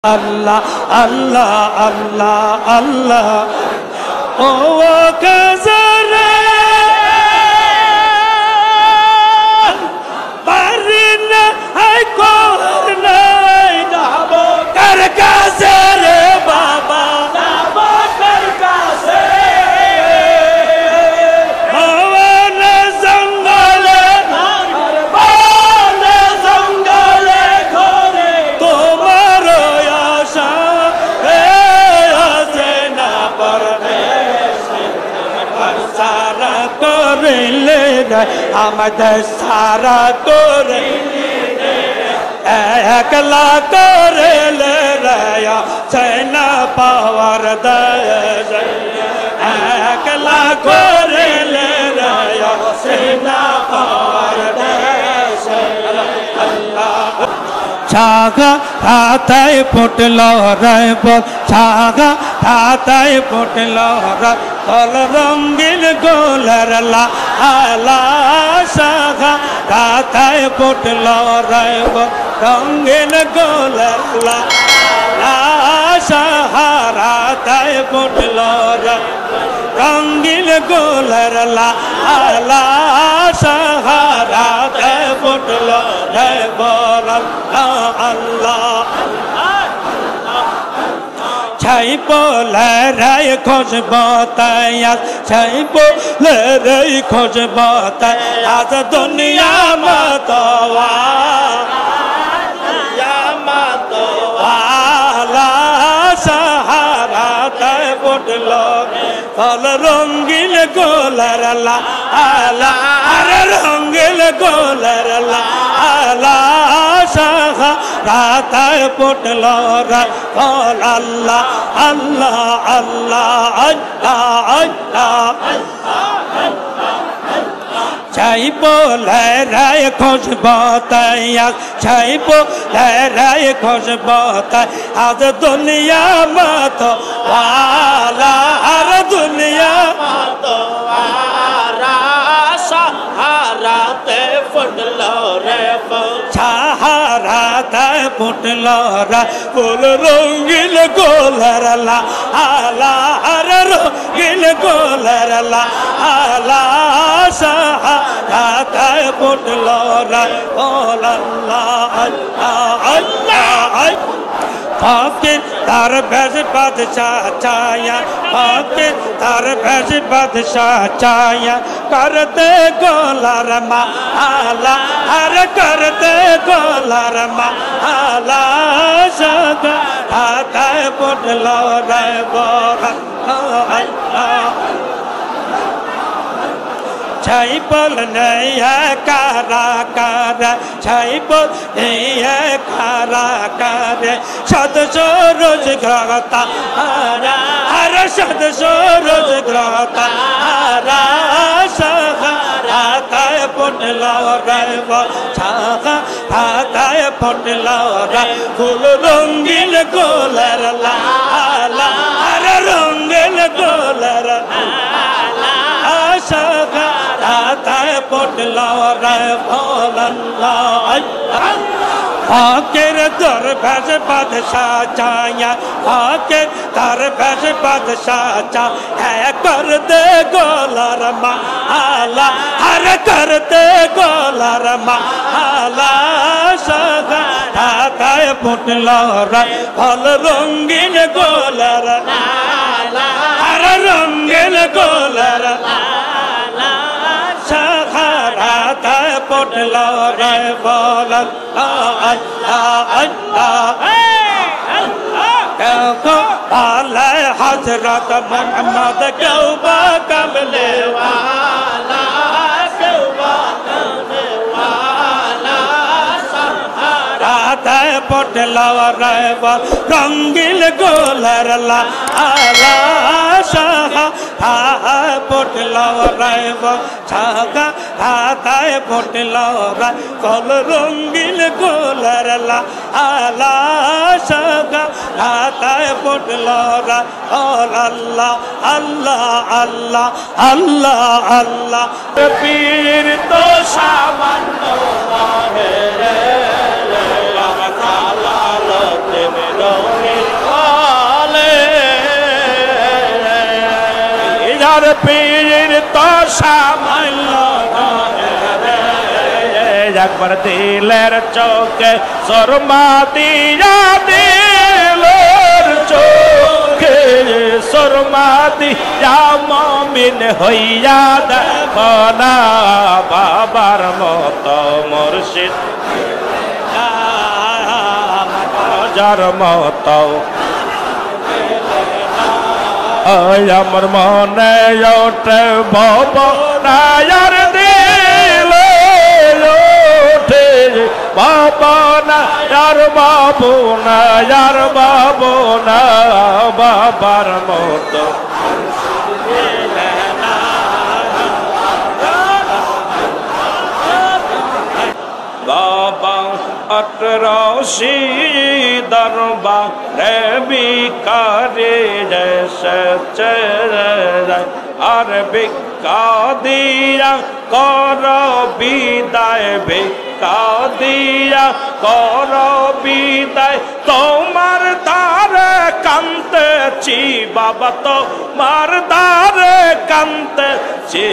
Allah, Allah, Allah, Allah. Oh, Kazara, Barina, I call night, Nabo, Karkazare, Baba, Nabo, Karkazare. Havana Zangale, Havana Zangale, Kore, Tomaro Yasha, Asena Parmeshe, Sara Korile, Amad Sara Korile, Ekla Korile, Sena Pavarda. Ekla Korile, Sena Pavarda. Chaga Tatai Potelo Raibot Chaga Tatai Potelo Raibot Golarala Ala Saga Tatai Potelo Raibot Rongil Golarala La Sahara Tai Potelo Rongil Golarala Ala Sahara Tai Potelo Raibot Allah Chaipo la rai khoj bataya Chaipo la rai khoj bataya Az duniya matawa la sahara tai potlo fal rongil golarala ala rongil golarala ala sahara tai potlo fal Allah Allah Allah Allah Chaipo la rai khoj bataya Chaipo la rai khoj bataya Az duniya mato wala har duniya mato wala sahara te futlo re sahara te futlo re ful rongil golarala ala har rongil golarala ala sahara te futlo re Allah Allah Fakir dar baz badshah chaya Fakir dar baz badshah chaya Karte golarma ala har karte golarma ala saga hatay potlo re bora Chaipol nahi hai kara kara Chaipol nahi hai kara kara Shad roz grata hara hara shad roz grata hara saga hatay potlo re saga hatay potlo re ful rongil golarala ala hara rongil golarala saga Tatai potlo rai Allah Fakir dar baz badshah chaya Fakir dar baz badshah chaya Karte golarma ala har karte golarma ala saga tatai potlo rai fal rongil golarala har rongil golarala potlo re bolan Ko ala Hazrat Muhammad Kauba kamle wala Kauba kamle wala sahara tai potlo re rongil golarala ala sahara potlo re saga hatay potlo re fal rongil golarala ala saga hatay potlo re Allah Allah Allah Allah Allah Pir to samanno hai re সামান্য একবার দিলের চোখে শর্মা দিয়া দিলের চোখে শর্মা দিয়া মমিন হইয়া দেখো না বাবার মতো মুর্শিদ যার মতো আমার মনে ওঠে ভাবনার দিল ওঠে ভাবনার ভাবনার ভাবনা বাবার মতো বাবা अटरौशी दरबार बिकारे जैसे और बिका दिया करो विदाय बिका दिया करो विदाय তোমার দ্বারে কাঁদতেছি বাবা তোমার দ্বারে কাঁদতেছি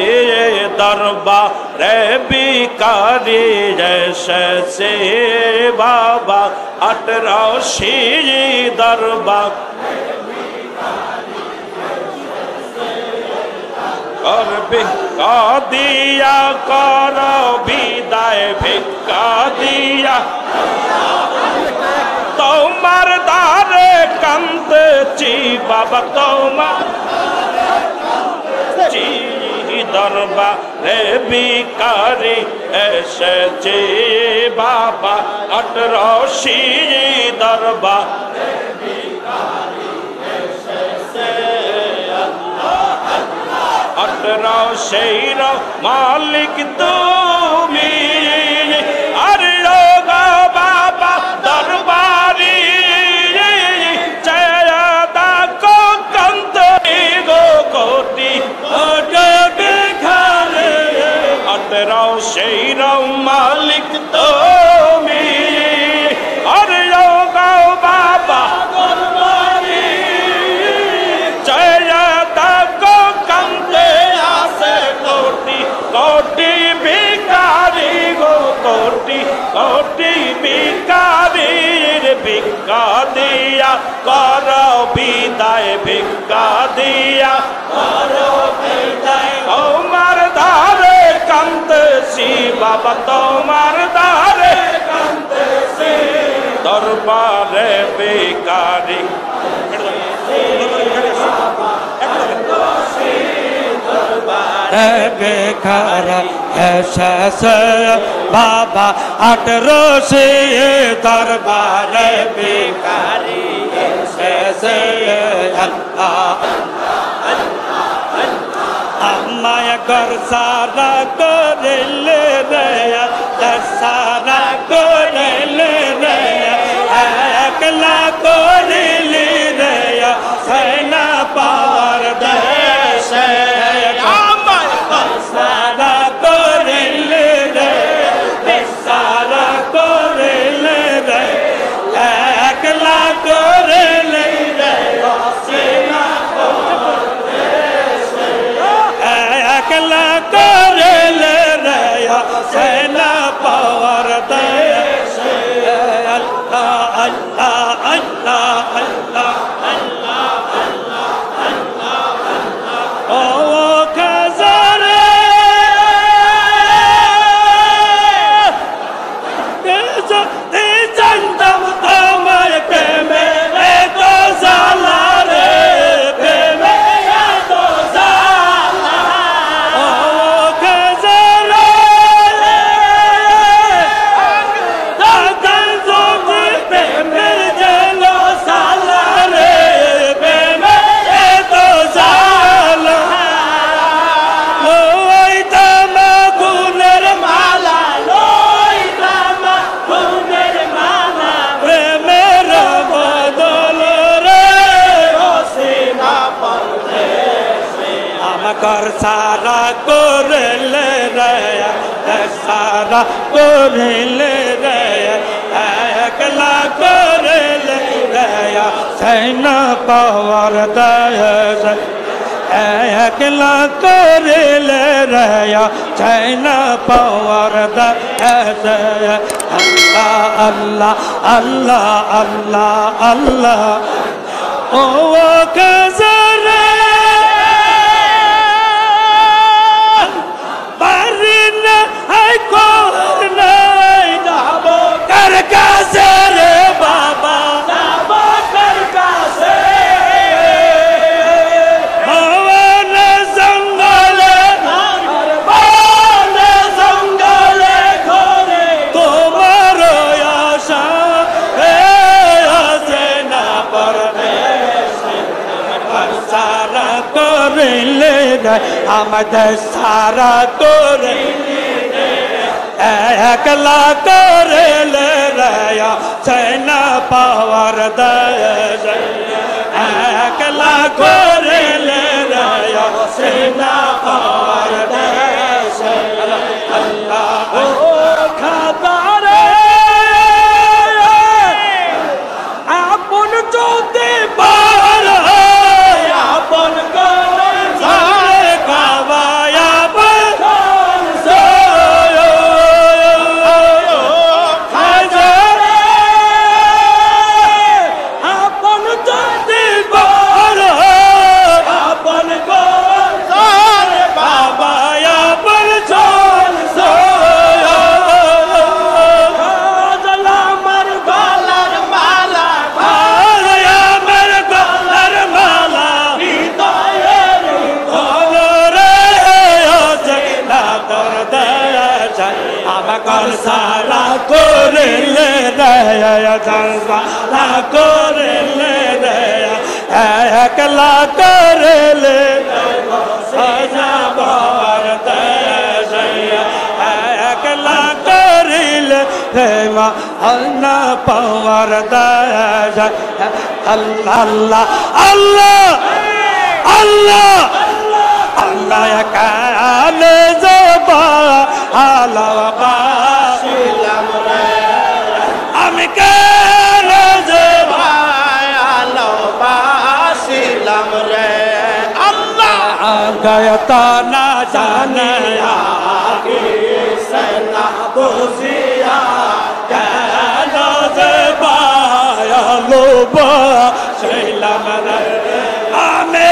দরবারে বিকারি এসেছে বাবা अटरौशी दरबार और भिक्का दिया करो विदाय भिक्का दिया তোমার দ্বারে কাঁদতেছি বাবা তোমার দরবারে বিকারি এসেছে বাবা अटरौशी দরবারে বিকারি এসেছে अटरौशीर मालिक তুমি अरे बाबा दरबारी चयदा को कंतरी गो कोटी घरे अटरौशीर मालिक তুমি अरे बाबा दरबारी चयदा को कोटि भिखारी गो कोटि कोटि भिखारी भिक्का दिया करो विदाय भिक्का दिया करो विदाय তোমার দ্বারে কাঁদতেছি বাবা তোমার দ্বারে কাঁদতেছি দরবারে ভিখারি बेखारा ऐसा बाबा अटरौशी दरबार भिखारी ऐसे अम्माय घर सारा कोरेले रया सारा कोरेले रया एकला कोरेले रया सेना पावर देश सारा कोरेले रे सारा कोरेले रे एकला कोरेले रे सेना एकला कोरेले रे सेना पावर देश अल्लाह अल्लाह अल्लाह अल्लाह कर सारा कोरेले रया सारा कोरेले रया एकला कोरेले रया सेना पावर दया একলা করিলে রয়া চাইনা পাওয়ার দা আল্লাহ আল্লাহ আল্লাহ আল্লাহ ও কাজরে বারিনা আই করনা যাবো কার কাছে রে বাবা যাবো কার কাছে বনে জঙ্গলে ঘরে তোমার আশা আছে না পরদেশে সারা করিলে আমাদের সারা করিলে একলা করিলে রয়া সেনা পাওয়ার দেশ একলা করিলে রয়া সেনা পাওয়ার দেশ আল্লাহ খাতারে আপন যদি পার আপন করে যায় কাবায়া সারা করিলে দয়া সারা করিলে দয়া একলা করিলে সাজাবার দয়া একলা করিলে মা আল্লাহ পাওয়ার দয়া আল্লাহ আল্লাহ আল্লাহ আল্লাহ আল্লাহ কালে জবা আল্লাহ বাসিলাম রে আমি কালে জবা আল্লাহ বাসিলাম রে আল্লাহ গায়তা না জানে আগে সেনা বসিয়া কালে জবা আল্লাহ বাসিলাম রে আমি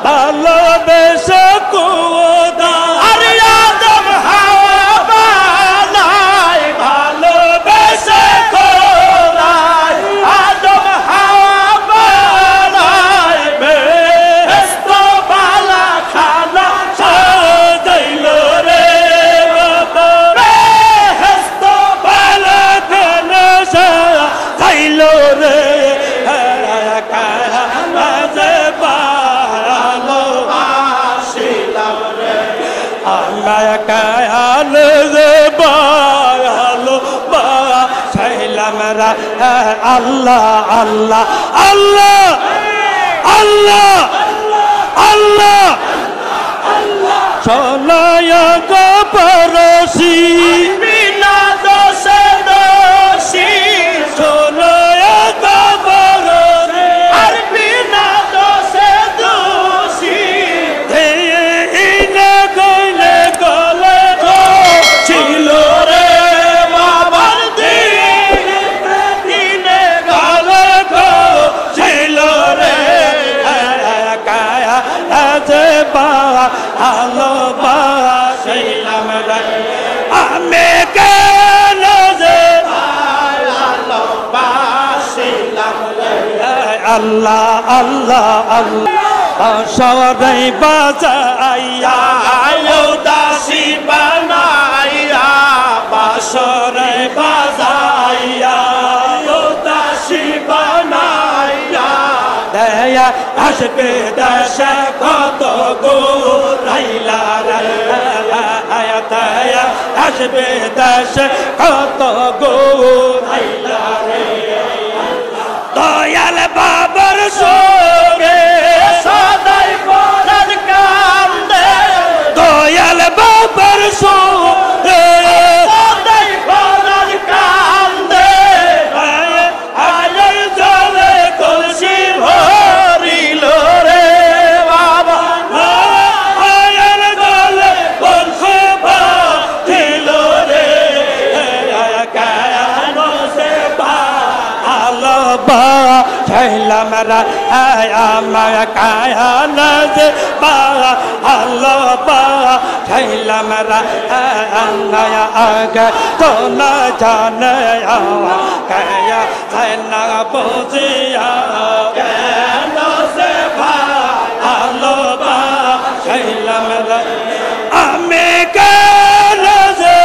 ভালোবেসে কোদা আরে আদম হাওয়া বানাই ভালোবেসে কোদা আদম হাওয়া বানাই বেহেশত বালা খানা সাজাইল রে বাবা বেহেশত বালা খানা সাজাইল রে কায়াল বায়ালো বা সাইলাম রা আল্লাহ আল্লাহ আল্লাহ আল্লাহ আল্লাহ সোনায়া গো পরশি বিনা দোষে দোষী সোনায়া গো পরশি আর বিনা দোষে দোষী ইনে কইলে গলে ছিল রে বাবার দিনে গলে ছিল রে কায়া আছে বা আলো বা সেইলাম রে আমি কেন যে আলো বা সেইলাম রে আল্লাহ আল্লাহ আল্লাহ সরাই বাজাইয়া দাসী বানাইয়া বাসরে বাজাইয়া দাসী বানাইয়া দয়া আসবে দশা কত গো রাইলা দয়া আসবে দশা কত গো রাইলা রে দয়াল বাবার সঙ্গে সদাই পরার কান্দে দয়াল বাবার সঙ্গে সদাই পরার কান্দে ঝাইলাম রা আমার কায়ানাজ বা আল্লাহ বা ঝাইলাম রা আন্নায়া আগে তো না জানে কায়া না বুঝিয়া কেন সে ভালো বা ঝাইলাম রা আমি কেন সে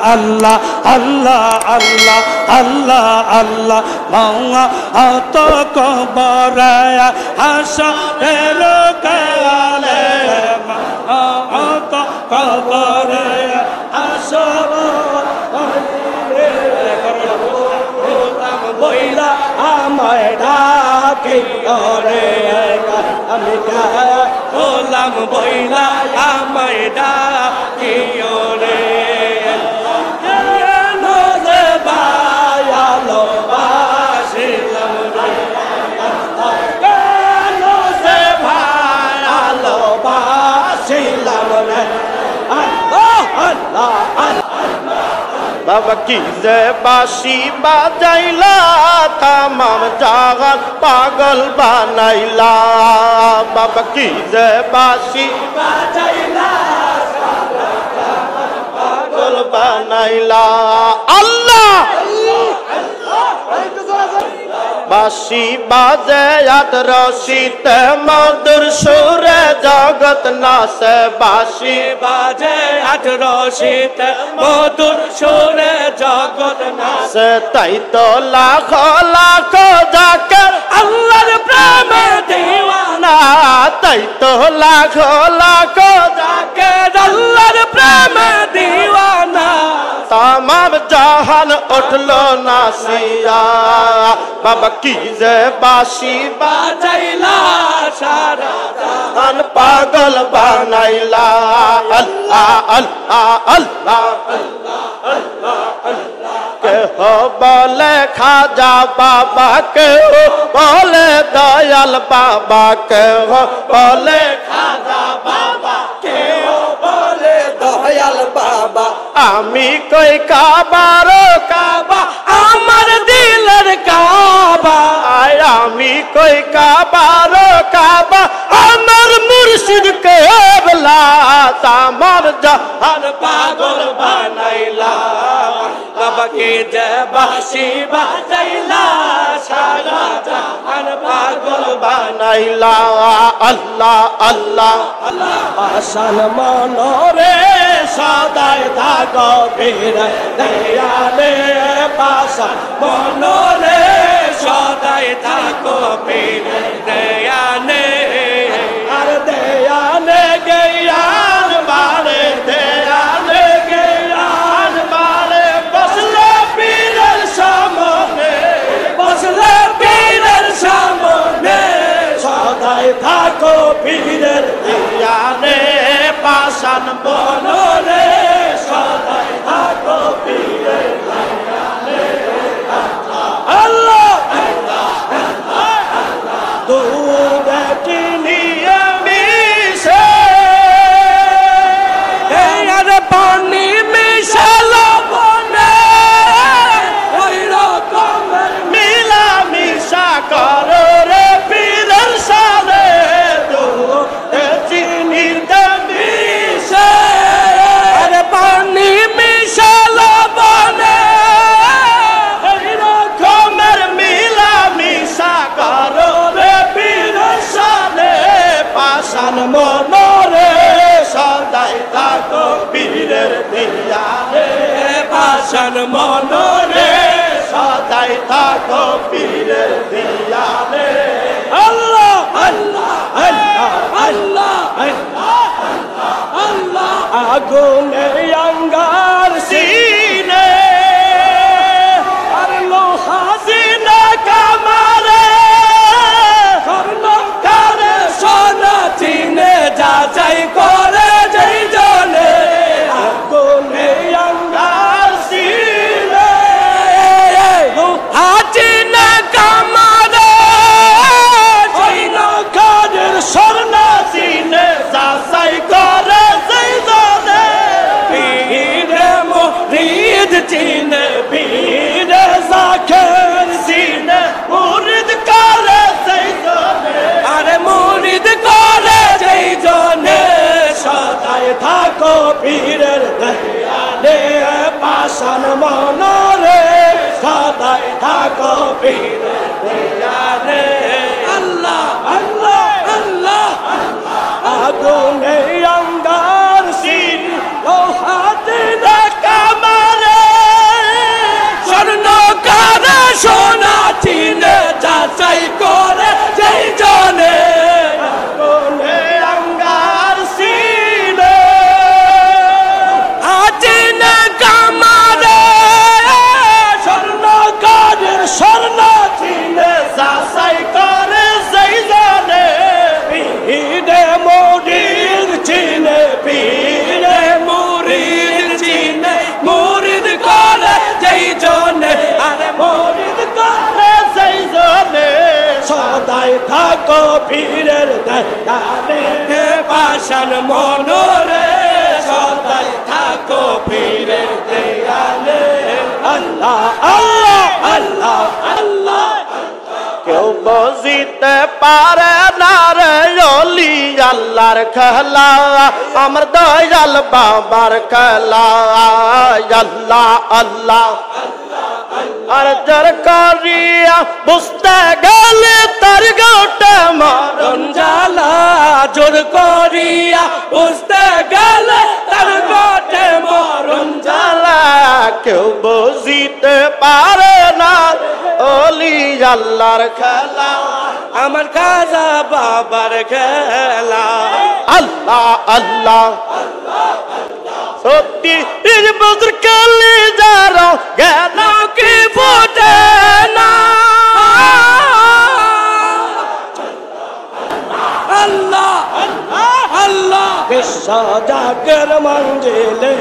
Allah Allah Allah Allah Allah mawa ato ko baraya hasha ero kale ato ko baraya hasha boila amay dake ore ami ka olam boila amay dake ore বাবা কি যে বাঁশি বাজাইলা তামাম জাগান পাগল বানাইলা বাবা কি যে বাঁশি বাজাইলা পাগল বানাইলা আল্লাহ বাঁশি বাজে রশিত মধুর সুরে জগৎ নাচে বাঁশি বাজে রশিত মধুর সুরে জগৎ নাচে তাই তো লাখ লাখ জাকের আল্লাহর প্রেমে দিওয়ানা তাই তো লাখ লাখ জাকের আল্লাহর প্রেমে দিওয়ানা तमाम जहान उठलो नासिया बाबा की जे बाशी बाजैला सारा जहान पागल बनाइला अल्लाह अल्लाह अल्लाह के हो बोले खाजा बाबा के हो बोले दयाल बाबा के हो बोले खाजा बाबा के हो बोले दयाल बाबा आमी कोई काबारो काबा आमर दिलर काबा आमी कोई काबारो काबा आमर मुर्शिद के बला तामर जहान पागल बनाइला बाबा के जबाशी बाजैला सारा जहान पागल बनाइला अल्लाह अल्लाह आसान मनोरे सदाय थाको फिर दयाले पासा मनोरे सदाय थाको फिर दयाले हर दयाले ज्ञान बारे दयाले ज्ञान बारे बसले पीरर सामने बसले पीरर सामने सदाय थाको फिर दयाले पासन मनोरे सदाय थाको फिर अल्लाह दूध किनिए मिसे यार पानी मिशलो बने ओई रकम मिला मिशा करो रे पीरर साले दूध चिनी मिसे अरे पानी मिशलो बने पासान मनोरे सदाय थाको पीरेर दियाले पासान मनोरे सदाय थाको पीरेर दियाले अल्लाह अल्लाह अल्लाह अल्लाह अल्लाह आगुने अंगार सीने और लोहा सीने कमारे চিনে যাচাই করে যেই জনে আগুনে অঙ্গার সিনে হাচিনে কামারে পীরের দেয়ালে আল্লাহ আল্লাহ আল্লাহ আগুনে অঙ্গার সিন লোহাতে কামারে স্বর্ণকারে সোনা চিনে যাচাই করে যেই জনে আগুনে অঙ্গার সিনে আচিনে কামারে স্বর্ণকারের স্বর্ণ চিনে যাচাই করে যেই জনে পীরে মুরিদ চিনে পীরে মুরিদ চিনে মুরিদ করে যেই জনে আরে মুরিদ করে যেই জনে সদাই থাকো পীরের দেয়ালে পাষাণ মনোরে সদাই থাকো পীরের দেয়ালে আল্লাহ আল্লাহ আল্লাহ আল্লাহ কেউ বুঝিতে পারে না রে ওলি আল্লাহর খেলা আমার দয়াল বাবার খেলা আল্লাহ আল্লাহ আর যার করিয়া বুঝতে গেলে তার গোটে মরণ জ্বালা জোর করিয়া বুঝতে গেলে তার গোটে মরণ জ্বালা কেউ বুঝিতে পারে না ওলি আল্লাহর খেলা আমার খাজা বাবার খেলা আল্লাহ আল্লাহ সত্যি বজর কালে যারা গেল কি ফোটে না আল্লাহ আল্লাহ বিশ্ব জাগের মঞ্জিলে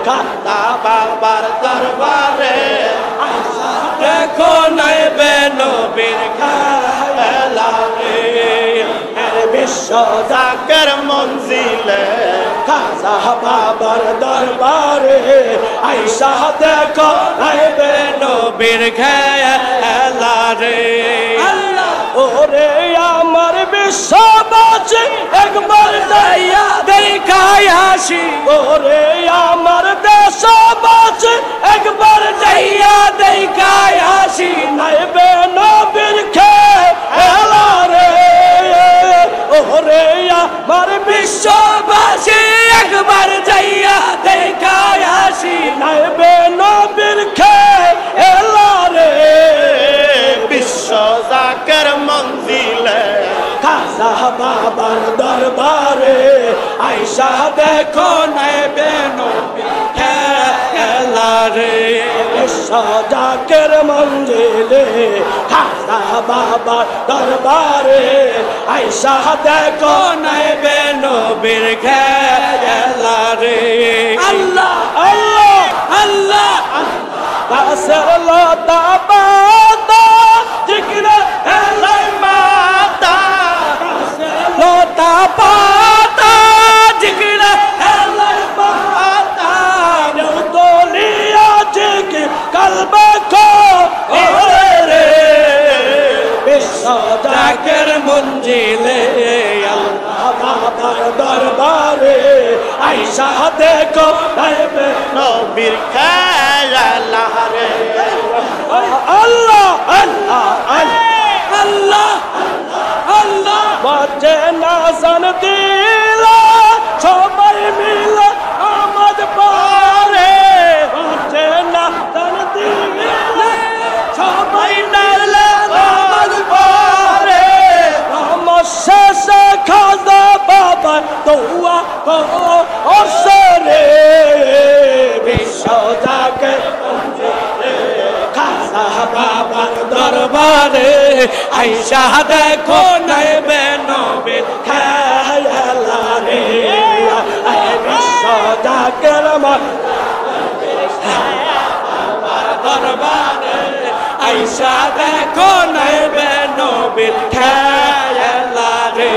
খাতা বাবার দরবারে দেখো নাই বেনবীর খেলা রে বিশ্ব জাগের মঞ্জিলে খাজা বাবার দরবারে আইসা দেখো নাই বেনবীর খেলা রে ওরে আমার বিশ্ববাসী একবার যাইয়া দেখাই আসি ওরে আমার দেশবাসী একবার যাইয়া দেখাই আসি নাইবে নবীর খেলা রে ওরে আমার বিশ্ববাসী একবার যাইয়া দেখাই আসি নাইবে নবীর খেলা রে বিশ্ব জাকের মঞ্জিলে খাজা বাবার দরবারে আইসা দেখো নাইবে নবীর খেলা রে বিশ্ব জাকের মঞ্জিলে খাজা বাবার দরবারে আইসা দেখো নাইবে নবীর খেলা রে আল্লাহ আল্লাহ আল্লাহ গাছের লতা পাতা জিকিরে এলাই মাতা লতা পাতা জিকিরে এলাই মাতা দলিয়া জিকির কলবে কো ওরে রে বিশ্ব জাকের মঞ্জিলে আল্লাহ বাবার দরবারে আইসা দেখো নাইবে নবীর খেলা রে আল্লাহ আল্লাহ আল্লাহ আল্লাহ বাজে নাজান দিলা সবাই মিলে আমদ পারে বাজে নাজান দিলা সবাই মিলে আমদ পারে আমার শেষে খাজা বাবা দোয়া করো ওসরে বিশ্ব জাগে খাজা বাবার দরবারে আইসা দেখো নাইবে নবীর খেলা রে বিশ্ব জাগের দরবারে আইসা দেখো নাইবে নবীর খেলা রে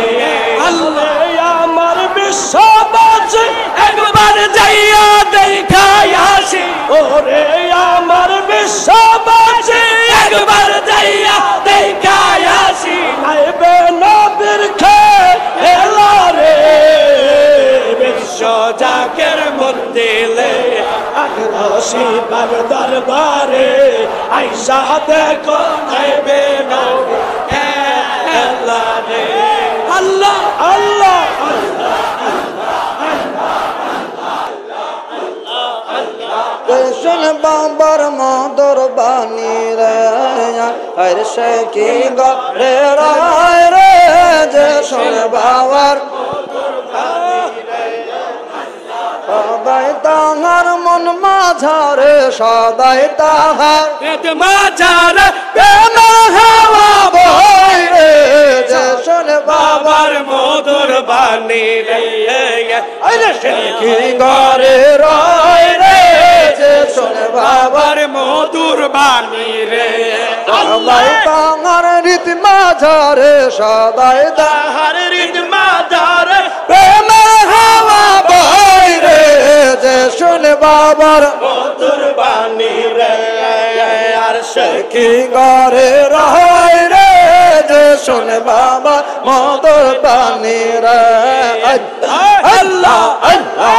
আল্লাহ আমার বিশ্ববাসী একবার যাইয়া দেখাই আসি ওরে আমার বিশ্ববাসী একবার যাইয়া দেখাই আসি নাইবে নবীর খেলা রে বিশ্ব জাকের মঞ্জিলে আগ্রসী বার দরবারে আইসা দেখো নইবে নবী খেলা রে আল্লাহ আল্লাহ কৃষ্ণ বাবার মধুর বাণী রে হর সে কি গরে রায় রে যে শোন বাবার সদাই তাহার মন মাঝারে সদাই তাহার মাঝারে প্রেম হাওয়া বয় রে যে শোন বাবার মধুর বাণী রে হর সে কি গরে রায় রে যে শোন বাবার মধুর বাণী রে সদাই তাহার রীত মাঝারে সদাই তাহার হৃদ মাঝারে প্রেম হাওয়া বয় রে যে শোন বাবার মধুর বাণী রে আর সে কি গরে রয় রে যে শোন বাবা মধুর বাণী রে আল্লাহ আল্লাহ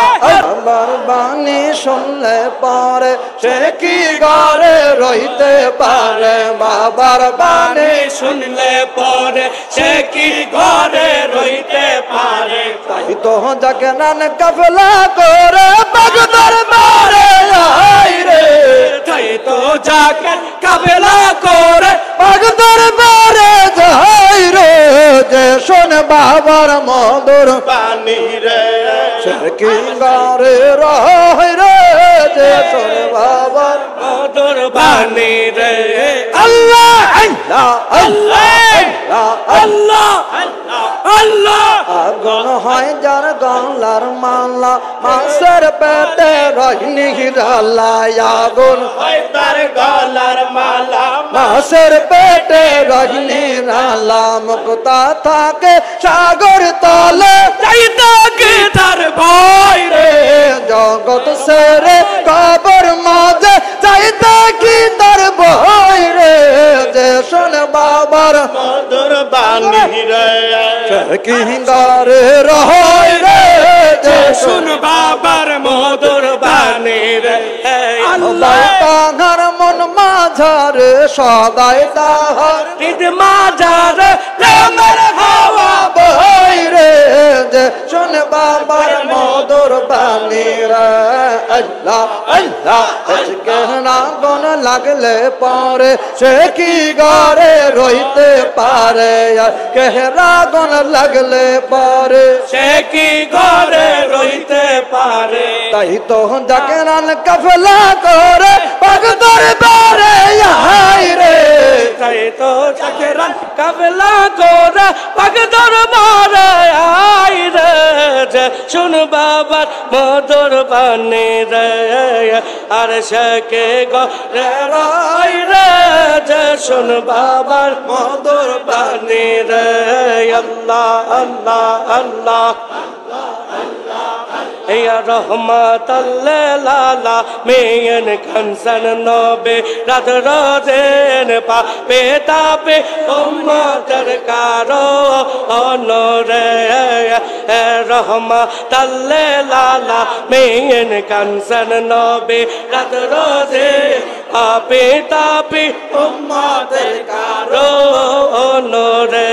বাবার বাণী শুনলে পরে সে কি গরে রইতে পারে বাবার বাণী শুনলে পরে সে কি ঘরে রইতে পারে তাই তো যাকে নান কাফলা করে বাগদার মারে আই রে তাই তো যাকে কাবেলা করে বাগদার মারে যাই রে যে শোন বাবার মধুর বাণী রে সে কি গারে রয় রে যে শোন বাবার মধুর বাণী রে আল্লাহ আল্লাহ আল্লাহ আল্লাহ আল্লাহ আগুন হয় যার গলার মালা মাসের পেটে রহিনী হিরালা আগুন হয় তার গলার মালা মাসের পেটে রহিনী রালা মুক্তা থাকে সাগর তলে চাইতা কি তার ভয় রে জগৎ সেরে কবর মাঝে চাইতে কি তার বই রে যে শোন বাবার মধুর বাণী রে কি গারে রয় রে যে শুন বাবার মধুর বাণী রে আল্লাহ তাহার মন মাঝারে সদাই তাহার হৃদ মাঝারে প্রেমের হাওয়া বই রে যে শোন বাবার মধুর বাণী রে আল্লাহ আল্লাহ কেহনা গন লাগলে পরে সে কি গারে রইতে পারে কেহরা গন লাগলে পরে সে কি ঘরে রইতে পারে তাই তো যাকে নান কাফলা করে পাগদর বারে আই রে তাই তো চাকেরান কাবেলা করে পাক দরবারে আই রে যে শুন বাবার মধুর বাণী রে আর সে কে ঘরে রয় রে যে শুন বাবার মধুর বাণী রে আল্লাহ আল্লাহ আল্লাহ या रहमत लाला मेन खंसन नबे रात रोजेन पा पेता पे उम्मतर कारो ओनरे रहमत लाला मेन खंसन नबे रात रोजे पा पेता पे उम्मतर कारो ओनरे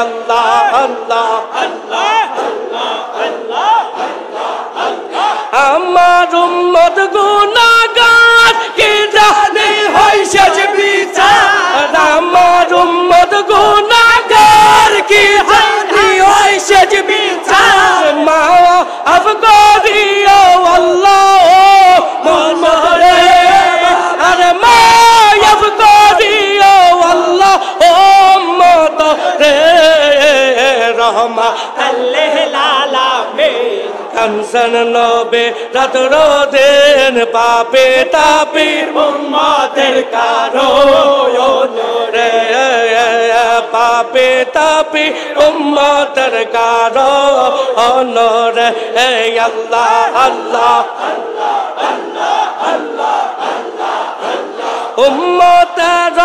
अल्लाह अल्लाह अल्लाह अल्लाह আমার উম্মত গুনাহগার কি জানে হয় শেষ বিচার আমার উম্মত গুনাহগার কি জানে হয় শেষ বিচার মাফ করিও আল্লাহ মোরে আরে মাফ করিও আল্লাহ উম্মত রে রহমাতুল লিল আলামিন कंसन नबे रात रोदेन पापे तापीर उम्मतेर कारो रे पापे तापी उम्मतेर कारो रे अल्लाह अल्लाह अल्लाह अल्लाह अल्लाह उम्मतेर